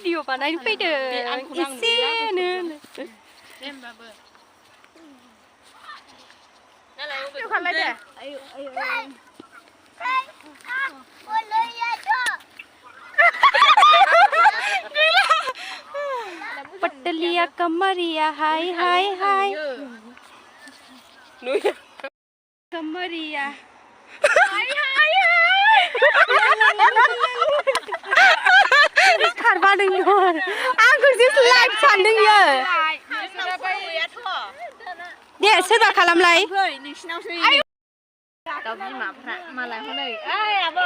video बानायनो फैदों एसेनो पटलिया कमरिया हाय हाय हाय कमरिया हाय हाय हाय खारबा नोंनो आंखौ जस्ट लाइभ सानदों इयो दे सोरबा खालामलाय नोंसिनावसो दाउ बिमाफ्रा मालाय हनै ओइ आब'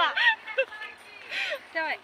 जाबाय